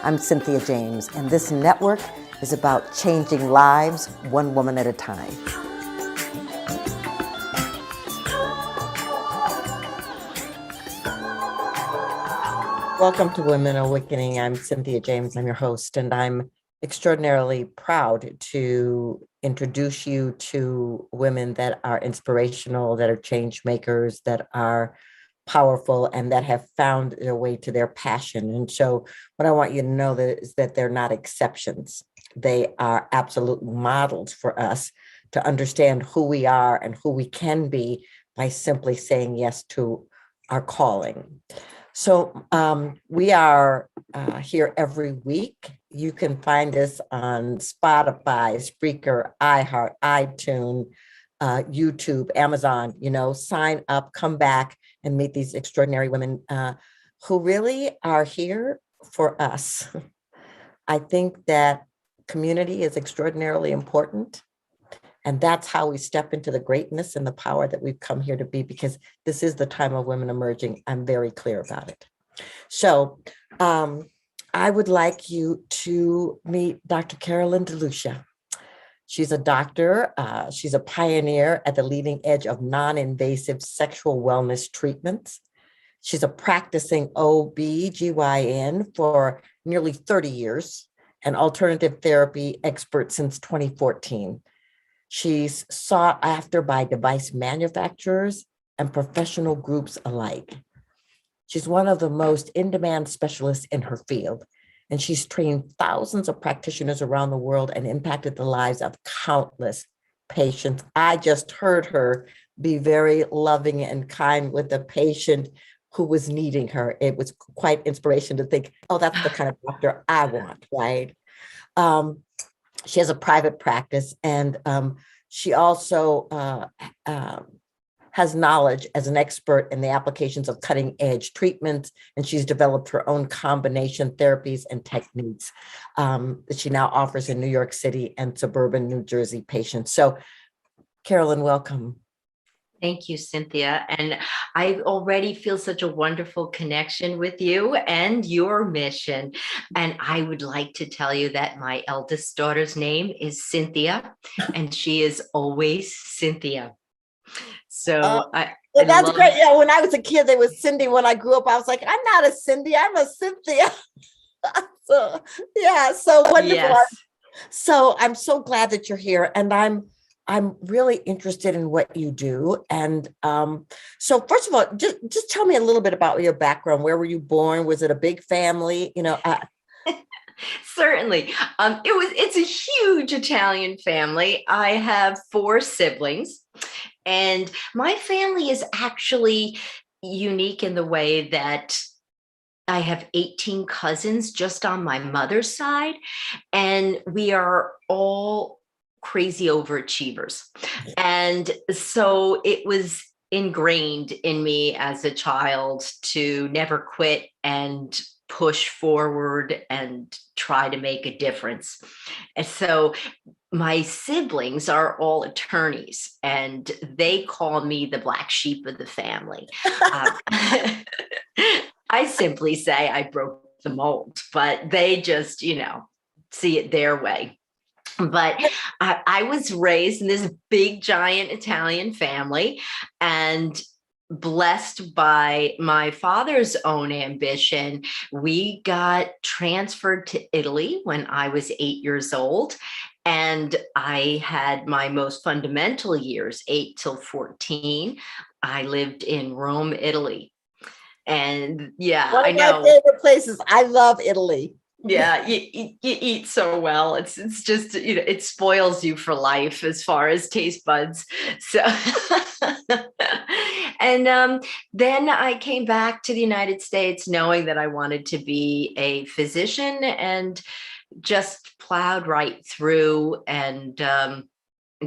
I'm Cynthia James, and this network is about changing lives one woman at a time. Welcome to Women Awakening. I'm Cynthia James. I'm your host, and I'm extraordinarily proud to introduce you to women that are inspirational, that are change makers, that are powerful, and that have found their way to their passion. And so what I want you to know is that they're not exceptions. They are absolute models for us to understand who we are and who we can be by simply saying yes to our calling. So we are here every week. You can find us on Spotify, Spreaker, iHeart, iTunes, YouTube, Amazon. Sign up, come back, and meet these extraordinary women who really are here for us. I think that community is extraordinarily important. And that's how we step into the greatness and the power that we've come here to be, because this is the time of women emerging. I'm very clear about it. So I would like you to meet Dr. Carolyn Delucia. She's a doctor. She's a pioneer at the leading edge of non-invasive sexual wellness treatments. She's a practicing OB/GYN for nearly 30 years, an alternative therapy expert since 2014. She's sought after by device manufacturers and professional groups alike. She's one of the most in-demand specialists in her field, and she's trained thousands of practitioners around the world and impacted the lives of countless patients. I just heard her be very loving and kind with a patient who was needing her. It was quite inspiration to think, oh, that's the kind of doctor I want, right? She has a private practice, and she also has knowledge as an expert in the applications of cutting edge treatments, and she's developed her own combination therapies and techniques that she now offers in New York City and suburban New Jersey patients. So, Carolyn, welcome. Thank you, Cynthia. And I already feel such a wonderful connection with you and your mission. And I would like to tell you that my eldest daughter's name is Cynthia, and she is always Cynthia. So that's great. Yeah, when I was a kid, there was Cindy. When I grew up, I was like, I'm not a Cindy, I'm a Cynthia. So yeah, so wonderful. Yes. So I'm so glad that you're here, and I'm really interested in what you do. And so first of all, just tell me a little bit about your background. Where were you born? Was it a big family? Certainly. It's a huge Italian family. I have 4 siblings, and my family is actually unique in the way that I have 18 cousins just on my mother's side, and we are all crazy overachievers. And so it was ingrained in me as a child to never quit and push forward and try to make a difference. And so my siblings are all attorneys, and they call me the black sheep of the family. I simply say I broke the mold, but they just, see it their way. But I was raised in this big, giant Italian family, and blessed by my father's own ambition, we got transferred to Italy when I was 8 years old. And I had my most fundamental years, 8 till 14. I lived in Rome, Italy. And yeah, one of my favorite places. I love Italy. Yeah, you eat so well. It's just, it spoils you for life as far as taste buds. So, and then I came back to the United States knowing that I wanted to be a physician, and just plowed right through and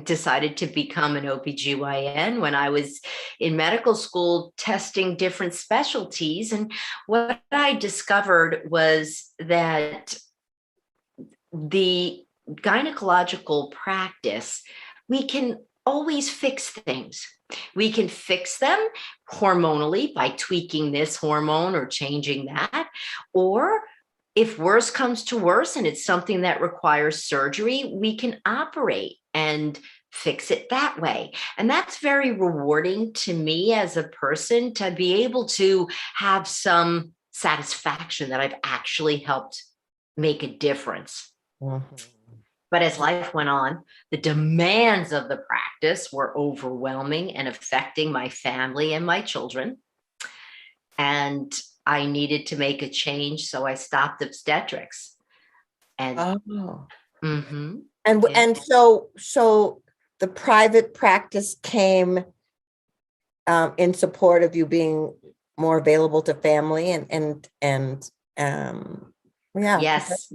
decided to become an OB/GYN when I was in medical school testing different specialties. And what I discovered was that the gynecological practice, we can always fix things. We can fix them hormonally by tweaking this hormone or changing that, or if worse comes to worse and it's something that requires surgery, we can operate and fix it that way. And that's very rewarding to me as a person, to be able to have some satisfaction that I've actually helped make a difference. Mhm. But as life went on, the demands of the practice were overwhelming and affecting my family and my children. And I needed to make a change. So I stopped obstetrics. And Oh. mhm, And yeah. so the private practice came in support of you being more available to family and yeah. Yes.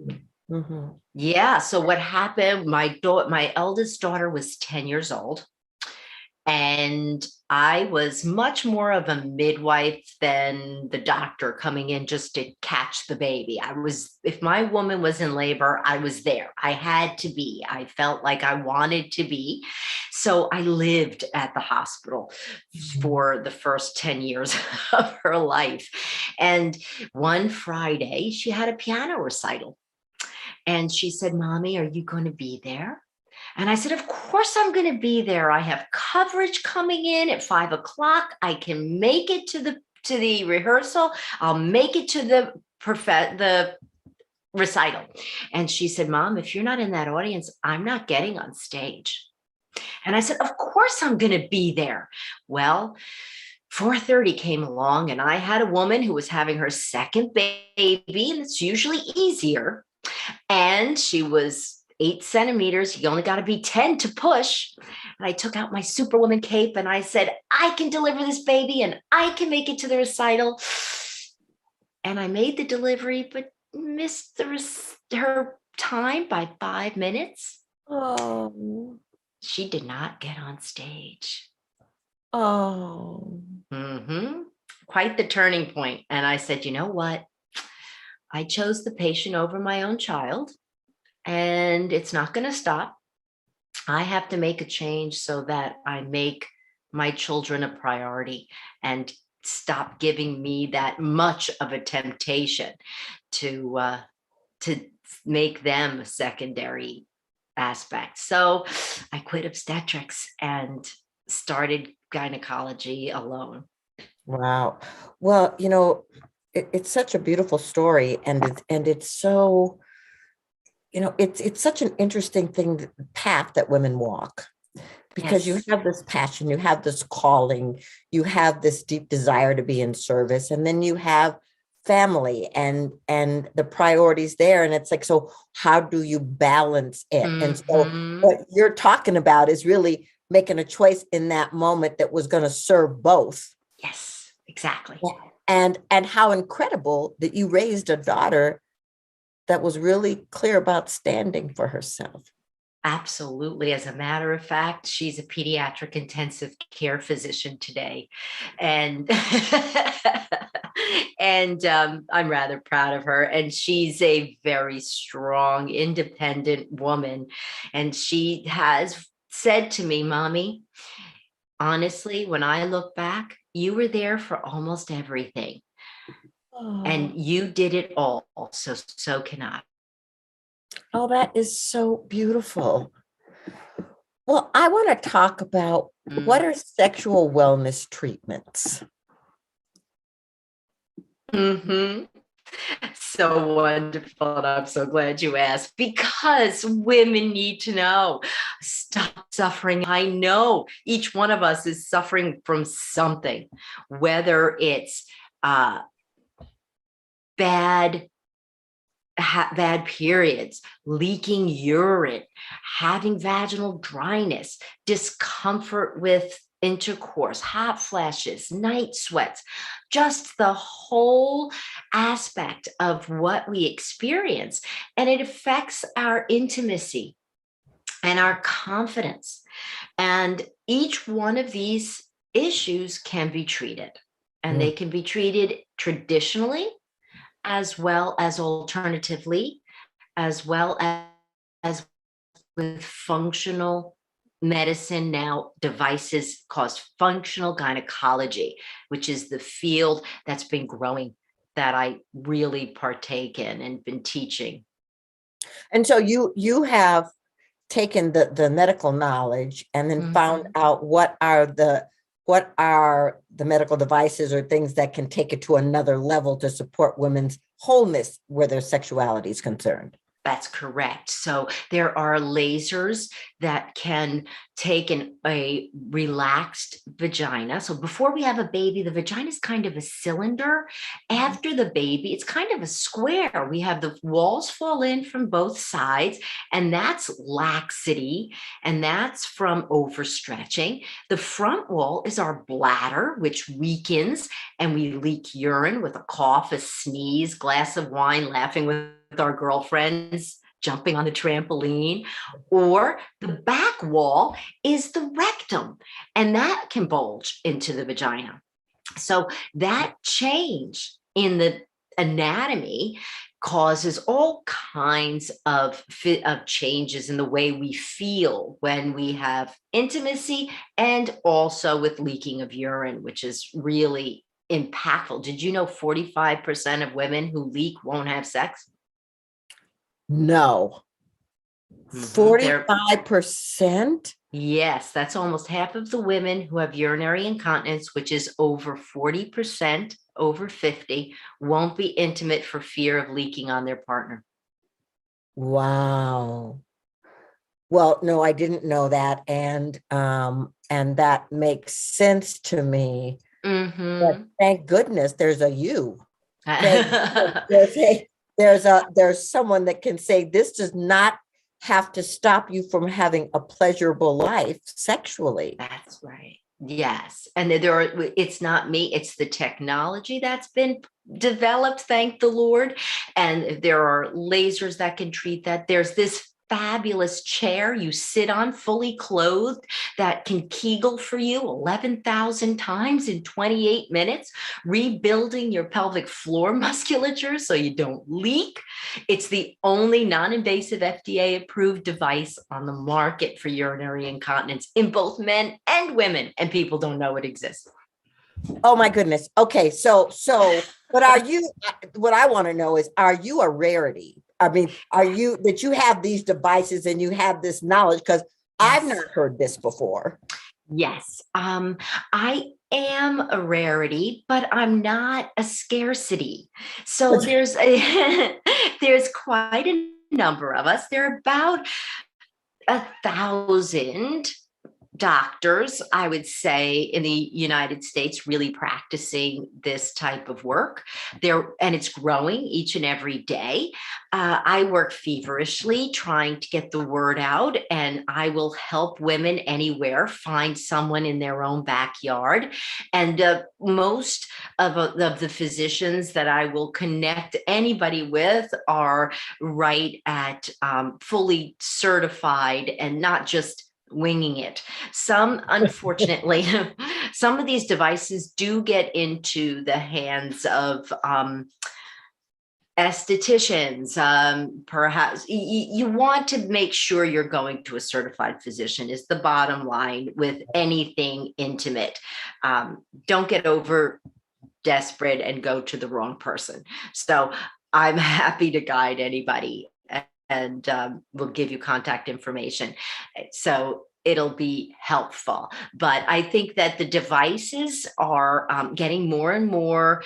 Mhm. Yeah. So what happened? My eldest daughter was 10 years old. And I was much more of a midwife than the doctor coming in just to catch the baby. If my woman was in labor, I was there. I had to be. I felt like I wanted to be. So I lived at the hospital for the first 10 years of her life. And one Friday, she had a piano recital. And she said, "Mommy, are you going to be there?" And I said, "Of course I'm going to be there. I have coverage coming in at 5 o'clock. I can make it to the rehearsal. I'll make it to the recital." And she said, "Mom, if you're not in that audience, I'm not getting on stage." And I said, "Of course I'm going to be there." Well, 4:30 came along, and I had a woman who was having her second baby, and it's usually easier. And she was 8 centimeters. You only got to be 10 to push. And I took out my superwoman cape and I said, "I can deliver this baby and I can make it to the recital." And I made the delivery, but missed her time by 5 minutes. Oh. She did not get on stage. Oh. Mm-hmm. Quite the turning point. And I said, "You know what? I chose the patient over my own child, and it's not going to stop. I have to make a change so that I make my children a priority and stop giving me that much of a temptation to make them a secondary aspect." So I quit obstetrics and started gynecology alone. Wow. Well, it's such a beautiful story, and it's so, it's such an interesting path that women walk, because you Yes. have this passion, you have this calling, you have this deep desire to be in service, and then you have family and the priorities there. And it's like, so how do you balance it? And so Hmm. what you're talking about is really making a choice in that moment that was going to serve both. Yes, exactly. Yeah. And how incredible that you raised a daughter that was really clear about standing for herself. Absolutely. As a matter of fact, she's a pediatric intensive care physician today. And I'm rather proud of her. And she's a very strong, independent woman. And she has said to me, "Mommy, honestly, when I look back, you were there for almost everything. And Oh, you did it all. So can I." oh, that is so beautiful. Well, I want to talk about what are sexual wellness treatments? Mm-hmm. So wonderful. And I'm so glad you asked, because women need to know. Stop suffering. I know each one of us is suffering from something, whether it's uh, bad bad periods, leaking urine, having vaginal dryness, discomfort with intercourse, hot flashes, night sweats, just the whole aspect of what we experience. And it affects our intimacy and our confidence. And each one of these issues can be treated, and Mm. they can be treated traditionally as well as alternatively, as well as with functional medicine. Now, devices called functional gynecology, which is the field that's been growing that I really partake in and been teaching. And so you have taken the medical knowledge and then found out what are the medical devices or things that can take it to another level to support women's wholeness where their sexuality is concerned. That's correct. So there are lasers that can take a relaxed vagina. So before we have a baby, the vagina is kind of a cylinder. After the baby, it's kind of a square. We have the walls fall in from both sides, and that's laxity, and that's from overstretching. The front wall is our bladder, which weakens, and we leak urine with a cough, a sneeze, glass of wine, laughing with our girlfriends, jumping on the trampoline. Or the back wall is the rectum, and that can bulge into the vagina. So that change in the anatomy causes all kinds of changes in the way we feel when we have intimacy, and also with leaking of urine, which is really impactful. Did you know 45% of women who leak won't have sex? No. 45%? Yes, that's almost half of the women who have urinary incontinence, which is over 40%, over 50, won't be intimate for fear of leaking on their partner. Wow. Well, no, I didn't know that. And that makes sense to me. But thank goodness there's a you. There's someone that can say this does not have to stop you from having a pleasurable life sexually. That's right. Yes. And it's not me, it's the technology that's been developed, thank the Lord. And there are lasers that can treat that. There's this fabulous chair you sit on fully clothed that can Kegel for you 11,000 times in 28 minutes, rebuilding your pelvic floor musculature so you don't leak. It's the only non-invasive FDA approved device on the market for urinary incontinence in both men and women, and people don't know it exists. Oh my goodness. Okay. So what I want to know is, are you a rarity? I mean, that you have these devices and you have this knowledge? Because I've not heard this before. Yes. I am a rarity, but I'm not a scarcity. So there's quite a number of us. There are about 1,000 doctors, I would say, in the United States really practicing this type of work there, and it's growing each and every day. I work feverishly trying to get the word out, and I will help women anywhere find someone in their own backyard. And most of the physicians that I will connect anybody with are right at fully certified and not just winging it. Some, unfortunately, some of these devices do get into the hands of estheticians. Perhaps you want to make sure you're going to a certified physician is the bottom line with anything intimate. Don't get over desperate and go to the wrong person. So I'm happy to guide anybody, and we'll give you contact information. So it'll be helpful. But I think that the devices are getting more and more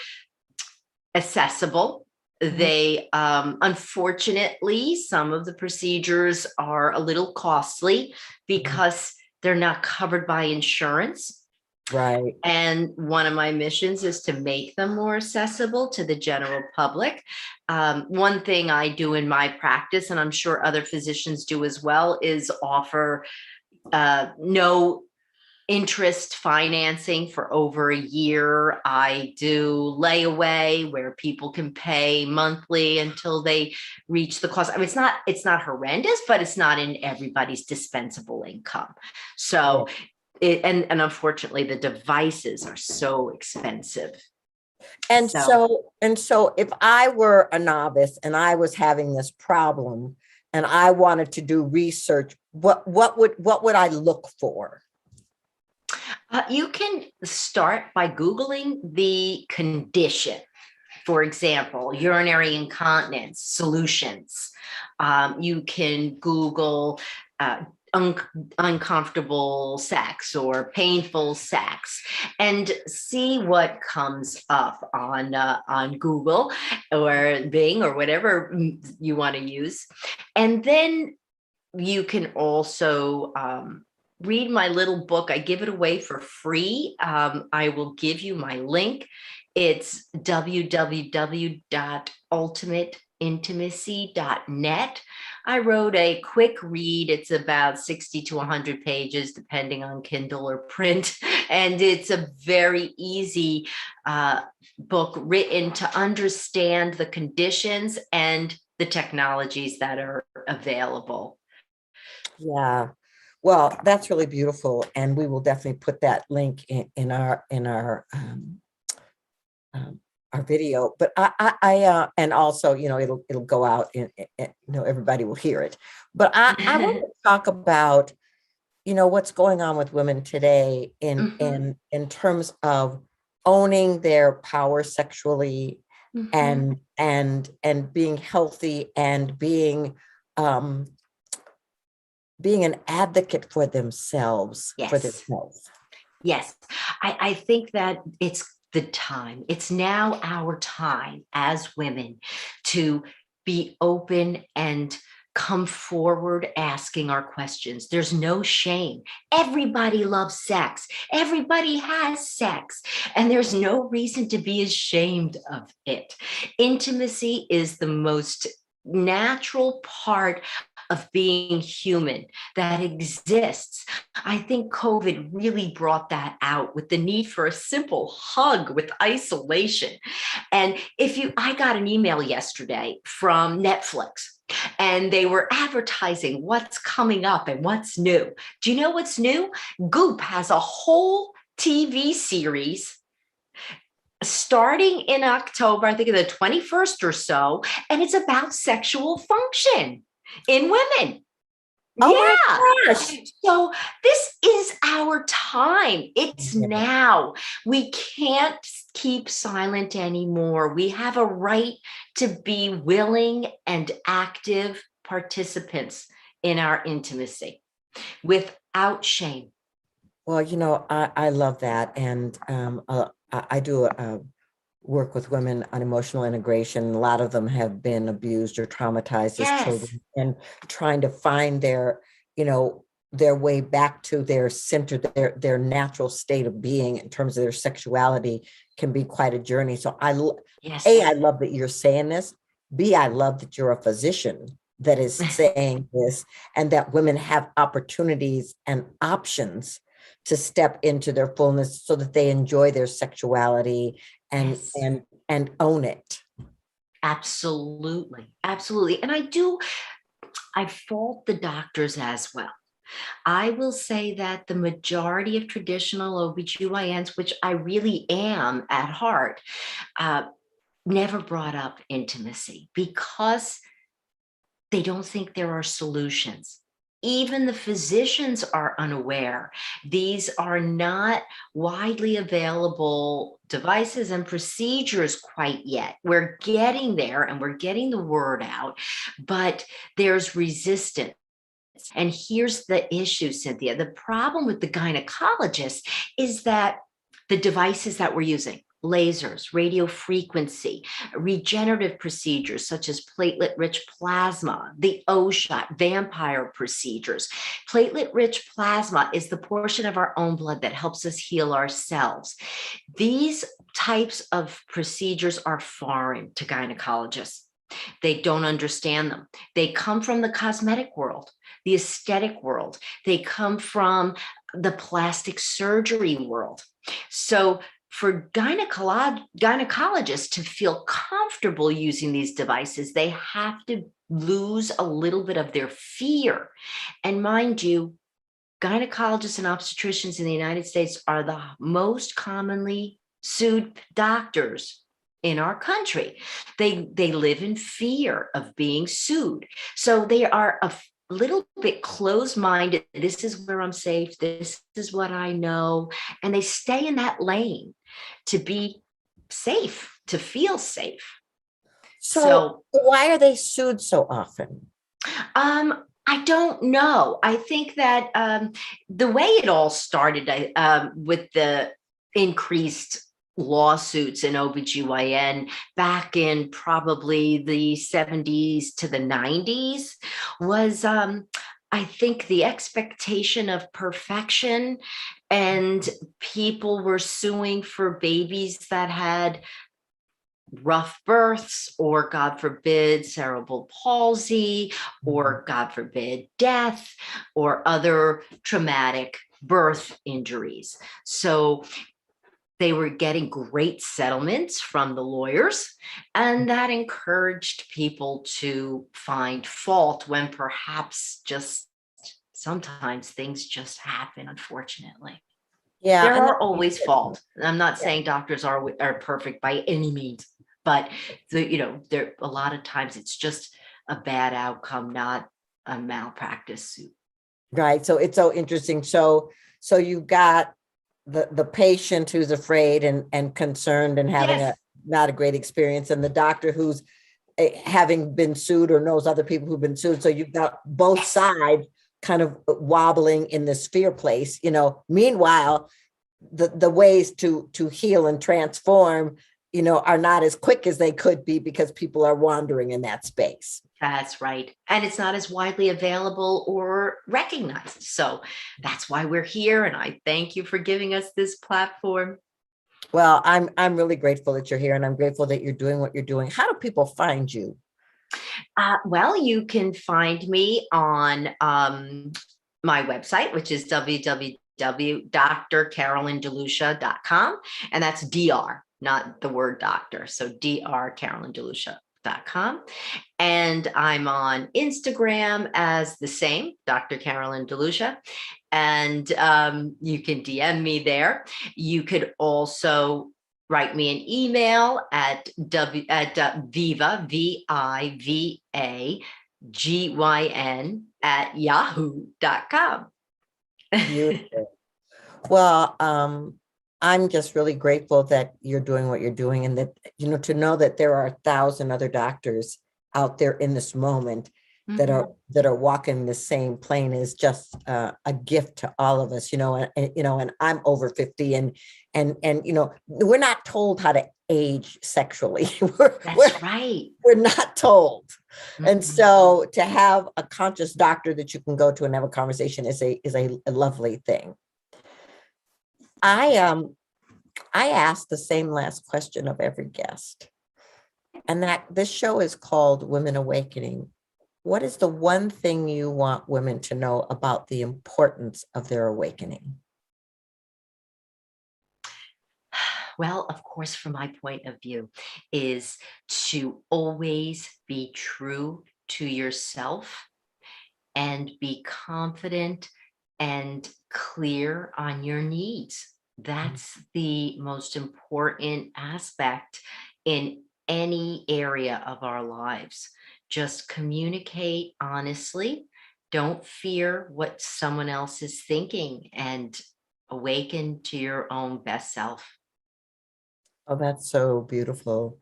accessible. They, unfortunately, some of the procedures are a little costly because they're not covered by insurance. Right. And one of my missions is to make them more accessible to the general public. One thing I do in my practice, and I'm sure other physicians do as well, is offer no interest financing for over a year. I do layaway where people can pay monthly until they reach the cost. I mean, it's not horrendous, but it's not in everybody's dispensable income. So and unfortunately the devices are so expensive. And so if I were a novice and I was having this problem and I wanted to do research, what would I look for? You can start by Googling the condition. For example, urinary incontinence solutions. You can Google un- uncomfortable sex or painful sex and see what comes up on Google or Bing or whatever you want to use. And then you can also read my little book. I give it away for free. I will give you my link. It's www.ultimateintimacy.net. I wrote a quick read. It's about 60 to 100 pages, depending on Kindle or print. And it's a very easy book written to understand the conditions and the technologies that are available. Yeah. Well, that's really beautiful. And we will definitely put that link in our video. But and also, it'll go out and, everybody will hear it. But I want to talk about, what's going on with women today in terms of owning their power sexually and being healthy and being an advocate for themselves, for their health. Yes, I think that it's the time. It's now our time as women to be open and come forward asking our questions. There's no shame. Everybody loves sex. Everybody has sex. And there's no reason to be ashamed of it. Intimacy is the most natural part of being human that exists. I think COVID really brought that out with the need for a simple hug with isolation. And I got an email yesterday from Netflix, and they were advertising what's coming up and what's new. Do you know what's new? Goop has a whole TV series starting in October, I think the 21st or so, and it's about sexual function in women. Oh my gosh. So this is our time. It's now. We can't keep silent anymore. We have a right to be willing and active participants in our intimacy without shame. Well, I love that. And I do work with women on emotional integration. A lot of them have been abused or traumatized as children, and trying to find their way back to their center, their natural state of being in terms of their sexuality can be quite a journey. So I love that you're saying this. B, I love that you're a physician that is saying this, and that women have opportunities and options to step into their fullness so that they enjoy their sexuality and own it. Absolutely. And I fault the doctors as well. I will say that the majority of traditional OBGYNs, which I really am at heart, never brought up intimacy because they don't think there are solutions. Even the physicians are unaware. These are not widely available devices and procedures quite yet. We're getting there and we're getting the word out, but there's resistance. And here's the issue, Cynthia. The problem with the gynecologist is that the devices that we're using, lasers, radio frequency, regenerative procedures such as platelet-rich plasma, the O-shot, vampire procedures. Platelet-rich plasma is the portion of our own blood that helps us heal ourselves. These types of procedures are foreign to gynecologists. They don't understand them. They come from the cosmetic world, the aesthetic world. They come from the plastic surgery world. So for gynecologists to feel comfortable using these devices, they have to lose a little bit of their fear. And mind you, gynecologists and obstetricians in the United States are the most commonly sued doctors in our country. They live in fear of being sued. So they are a little bit closed-minded. This is where I'm safe. This is what I know. And they stay in that lane to be safe. to feel safe. So why are they sued so often? I don't know. I think that the way it all started with the increased lawsuits in OBGYN back in probably the 70s to the 90s was, I think, the expectation of perfection, and people were suing for babies that had rough births, or God forbid, cerebral palsy, or God forbid, death, or other traumatic birth injuries. So they were getting great settlements from the lawyers, and that encouraged people to find fault when perhaps just sometimes things just happen, unfortunately. Yeah. There And are always fault. I'm not yeah, saying doctors are perfect by any means, but there a lot of times it's just a bad outcome, not a malpractice suit. right. So it's so interesting. So you got the patient who's afraid and concerned and having a Yes, not a great experience, and the doctor who's having been sued or knows other people who've been sued. So you've got both yes, sides kind of wobbling in this fear place. Meanwhile, the ways to heal and transform, are not as quick as they could be because people are wandering in that space. that's right. And it's not as widely available or recognized. So that's why we're here. And I thank you for giving us this platform. Well, I'm really grateful that you're here, and I'm grateful that you're doing what you're doing. How do people find you? Well, you can find me on my website, which is www.drcarolyndelucia.com. And that's DR, not the word doctor. So drcarolyndelucia.com. And I'm on Instagram as the same, Dr. Carolyn Delucia. And you can DM me there. You could also write me an email at Viva, VIVAGYN at yahoo.com. Beautiful. Well, I'm just really grateful that you're doing what you're doing, and that, to know that there are 1,000 other doctors out there in this moment that Mhm. are walking the same plane is just a gift to all of us, and I'm over 50, and we're not told how to age sexually. we're, That's right. we're not told. And Mhm. so to have a conscious doctor that you can go to and have a conversation is a lovely thing. I ask the same last question of every guest, and that this show is called Women Awakening. What is the one thing you want women to know about the importance of their awakening? Well, of course, from my point of view, is to always be true to yourself and be confident and clear on your needs. That's the most important aspect in any area of our lives. Just communicate honestly. Don't fear what someone else is thinking, and awaken to your own best self. Oh, that's so beautiful. Thank you.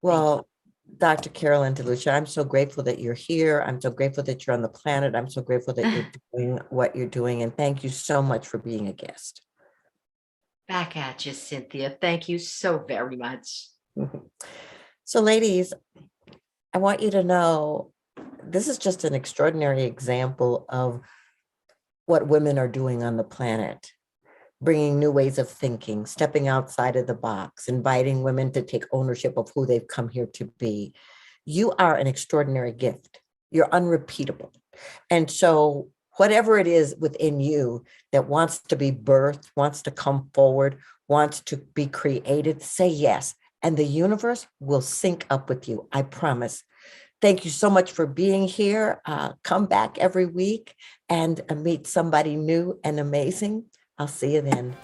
Well, Dr. Carolyn Delucia, I'm so grateful that you're here. I'm so grateful that you're on the planet. I'm so grateful that you're doing what you're doing. And thank you so much for being a guest. Back at you, Cynthia. Thank you so very much. So, ladies, I want you to know this is just an extraordinary example of what women are doing on the planet, bringing new ways of thinking, stepping outside of the box, inviting women to take ownership of who they've come here to be. You are an extraordinary gift. You're unrepeatable. And so whatever it is within you that wants to be birthed, wants to come forward, wants to be created, say yes. And the universe will sync up with you. I promise. Thank you so much for being here. Come back every week and meet somebody new and amazing. I'll see you then.